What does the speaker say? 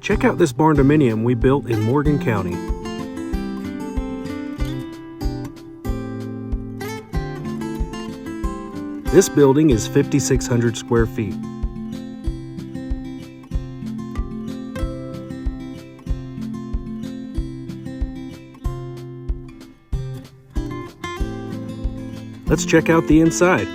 Check out this barn-dominium we built in Morgan County. This building is 5,600 square feet. Let's check out the inside.